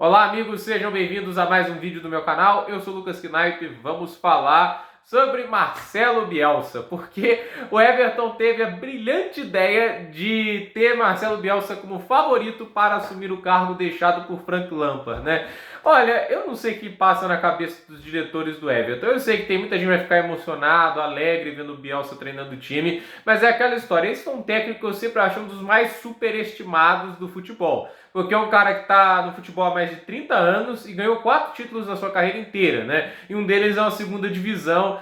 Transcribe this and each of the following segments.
Olá amigos, sejam bem-vindos a mais um vídeo do meu canal. Eu sou o Lucas Knight e vamos falar sobre Marcelo Bielsa, porque o Everton teve a brilhante ideia de ter Marcelo Bielsa como favorito para assumir o cargo deixado por Frank Lampard, né? Olha, eu não sei o que passa na cabeça dos diretores do Everton. Eu sei que tem muita gente que vai ficar emocionado, alegre vendo o Bielsa treinando o time, mas é aquela história. Esse foi um técnico que eu sempre acho um dos mais superestimados do futebol, porque é um cara que está no futebol há mais de 30 anos e ganhou 4 títulos na sua carreira inteira, né? E um deles é uma segunda divisão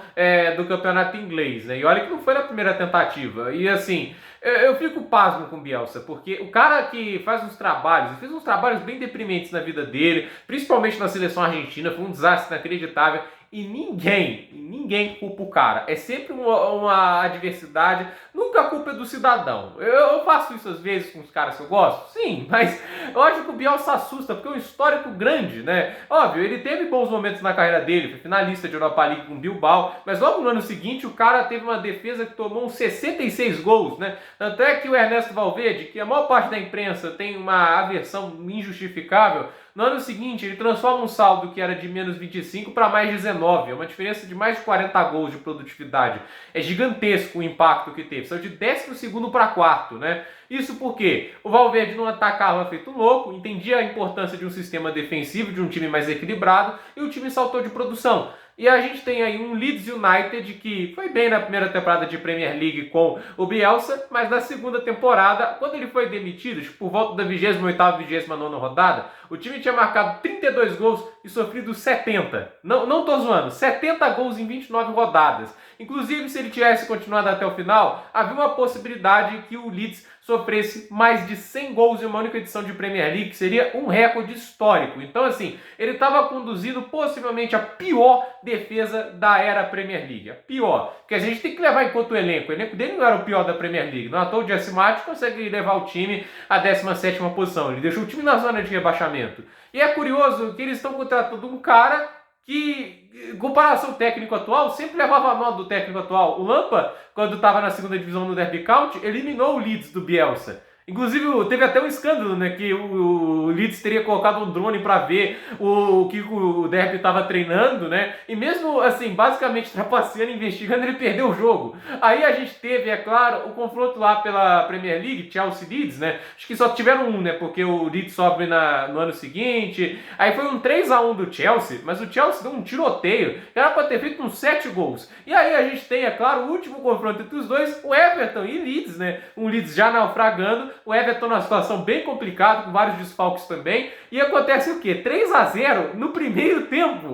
do campeonato inglês, né? E olha que não foi na primeira tentativa. E assim, eu fico pasmo com o Bielsa, porque o cara que faz uns trabalhos, fez uns trabalhos bem deprimentes na vida dele, principalmente na seleção argentina, foi um desastre inacreditável. E ninguém culpa o cara. É sempre uma adversidade. Nunca a culpa é do cidadão. Eu faço isso às vezes com os caras que eu gosto? Sim, mas eu acho que o Bielsa assusta, porque é um histórico grande, né? Óbvio, ele teve bons momentos na carreira dele, foi finalista de Europa League com Bilbao, mas logo no ano seguinte o cara teve uma defesa que tomou uns 66 gols, né? Tanto é que o Ernesto Valverde, que a maior parte da imprensa tem uma aversão injustificável, no ano seguinte, ele transforma um saldo que era de menos 25 para mais 19. É uma diferença de mais de 40 gols de produtividade. É gigantesco o impacto que teve. Saiu de 12º para quarto, né? Isso porque o Valverde não atacava feito louco, entendia a importância de um sistema defensivo, de um time mais equilibrado, e o time saltou de produção. E a gente tem aí um Leeds United que foi bem na primeira temporada de Premier League com o Bielsa, mas na segunda temporada, quando ele foi demitido, por volta da 28ª, 29ª rodada, o time tinha marcado 32 gols e sofrido 70. Não tô zoando, 70 gols em 29 rodadas. Inclusive, se ele tivesse continuado até o final, havia uma possibilidade que o Leeds sofresse mais de 100 gols em uma única edição de Premier League, que seria um recorde histórico. Então, assim, ele estava conduzindo possivelmente a pior defesa da era Premier League. A pior. Porque a gente tem que levar em conta o elenco. O elenco dele não era o pior da Premier League. Não à toa o Jesse Marsch consegue levar o time à 17ª posição. Ele deixou o time na zona de rebaixamento. E é curioso que eles estão contratando um cara que, em comparação ao técnico atual, sempre levava a mão do técnico atual. O Lampard, quando estava na segunda divisão no Derby County, eliminou o Leeds do Bielsa. Inclusive, teve até um escândalo, né? Que o Leeds teria colocado um drone para ver o que o Derby estava treinando, né? E mesmo, assim, basicamente trapaceando, investigando, ele perdeu o jogo. Aí a gente teve, é claro, o confronto lá pela Premier League, Chelsea-Leeds, né? Acho que só tiveram um, né? Porque o Leeds sobe no ano seguinte. Aí foi um 3-1 do Chelsea, mas o Chelsea deu um tiroteio. Era para ter feito uns 7 gols. E aí a gente tem, é claro, o último confronto entre os dois, o Everton e Leeds, né? Um Leeds já naufragando. O Everton numa situação bem complicada, com vários desfalques também. E acontece o quê? 3-0 no primeiro tempo.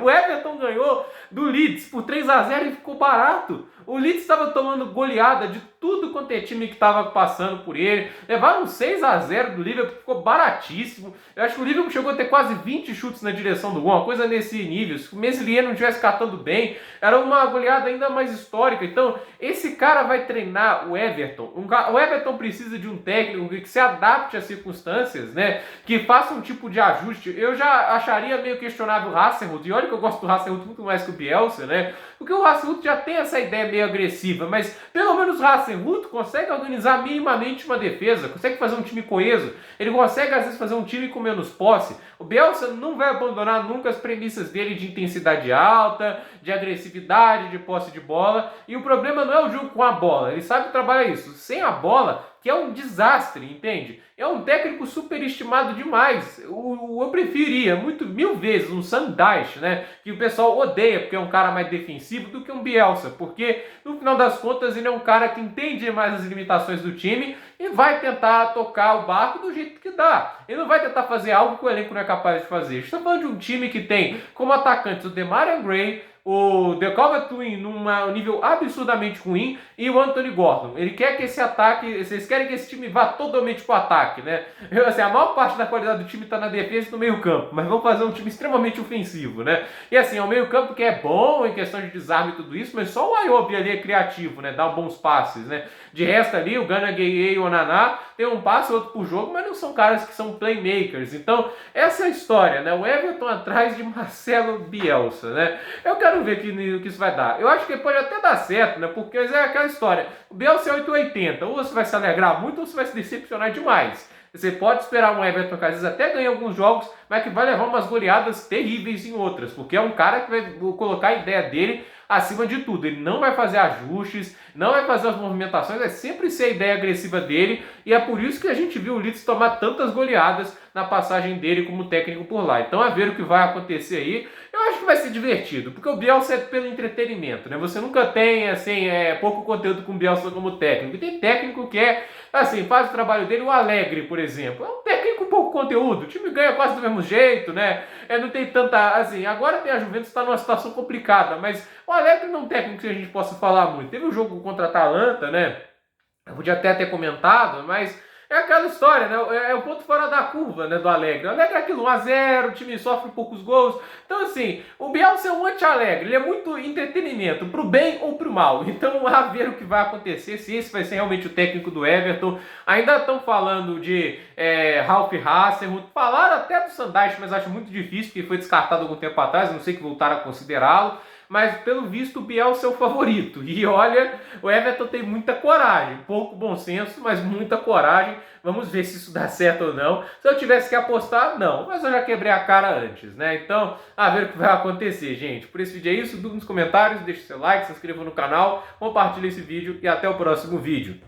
O Everton ganhou do Leeds por 3-0 e ficou barato. O Leeds estava tomando goleada de tudo quanto é time que estava passando por ele. Levaram 6-0 do Liverpool, ficou baratíssimo. Eu acho que o Liverpool chegou a ter quase 20 chutes na direção do gol, uma coisa nesse nível. Se o Meslier não estivesse catando bem, era uma goleada ainda mais histórica. Então, esse cara vai treinar o Everton. O Everton precisa de um técnico que se adapte às circunstâncias, né? Que faça um tipo de ajuste. Eu já acharia meio questionável o Hasenhuttl, e olha que eu gosto do Hasenhuttl muito mais que o Bielsa, né? Porque o Hasenhuttl já tem essa ideia meio agressiva, mas pelo menos o Hasenhuttl consegue organizar minimamente uma defesa, consegue fazer um time coeso, ele consegue às vezes fazer um time com menos posse. O Bielsa não vai abandonar nunca as premissas dele de intensidade alta, de agressividade, de posse de bola, e o problema não é o jogo com a bola, ele sabe trabalhar isso. Sem a bola, que é um desastre, entende? É um técnico superestimado demais. Eu preferia mil vezes um Sam Dyche, né? Que o pessoal odeia porque é um cara mais defensivo do que um Bielsa, porque no final das contas ele é um cara que entende mais as limitações do time e vai tentar tocar o barco do jeito que dá. Ele não vai tentar fazer algo que o elenco não é capaz de fazer. Estamos falando de um time que tem como atacantes o Demarai Gray, o The Calvert-Lewin num nível absurdamente ruim e o Anthony Gordon. Ele quer que esse ataque, vocês querem que esse time vá totalmente para o ataque, né? Assim, a maior parte da qualidade do time está na defesa e no meio campo, mas vamos fazer um time extremamente ofensivo, né? E assim, é o meio campo que é bom em questão de desarme e tudo isso, mas só o Ayobi ali é criativo, né? Dá bons passes, né? De resto ali, o Gana Gueye e o Onaná tem um passe outro por jogo, mas não são caras que são playmakers. Então, essa é a história, né? O Everton atrás de Marcelo Bielsa, né? Eu quero ver o que isso vai dar. Eu acho que pode até dar certo, né? Porque é aquela história. O Bielsa é 880. Ou você vai se alegrar muito ou você vai se decepcionar demais. Você pode esperar um Everton que às vezes até ganha alguns jogos, mas que vai levar umas goleadas terríveis em outras, porque é um cara que vai colocar a ideia dele acima de tudo. Ele não vai fazer ajustes, não vai fazer as movimentações, é sempre ser a ideia agressiva dele, e é por isso que a gente viu o Leeds tomar tantas goleadas na passagem dele como técnico por lá. Então, a ver o que vai acontecer aí, eu acho que vai ser divertido, porque o Bielsa é pelo entretenimento, né? Você nunca tem, assim, pouco conteúdo com o Bielsa como técnico. E tem técnico que assim, faz o trabalho dele. O Alegre, por exemplo, é um técnico com pouco conteúdo, o time ganha quase do mesmo jeito, né? Não tem tanta, assim, agora tem a Juventus, está numa situação complicada, mas o Alegre não é um técnico que a gente possa falar muito. Teve um jogo contra a Atalanta, né? Eu podia até ter comentado, mas é aquela história, né? É o ponto fora da curva, né, do Alegre. O Alegre é aquilo, 1-0, o time sofre poucos gols. Então, assim, o Bielsa é um anti-Alegre. Ele é muito entretenimento, pro bem ou pro mal. Então, a ver o que vai acontecer, se esse vai ser realmente o técnico do Everton. Ainda estão falando de Ralf Hasenhüttl. Falaram até do Sandais, mas acho muito difícil, porque foi descartado algum tempo atrás. Não sei que voltaram a considerá-lo. Mas pelo visto o Bielsa é o favorito. E olha, o Everton tem muita coragem, pouco bom senso, mas muita coragem. Vamos ver se isso dá certo ou não. Se eu tivesse que apostar, não. Mas eu já quebrei a cara antes, né? Então, a ver o que vai acontecer, gente. Por esse vídeo é isso. Dúvida nos comentários, deixe seu like, se inscreva no canal, compartilhe esse vídeo e até o próximo vídeo.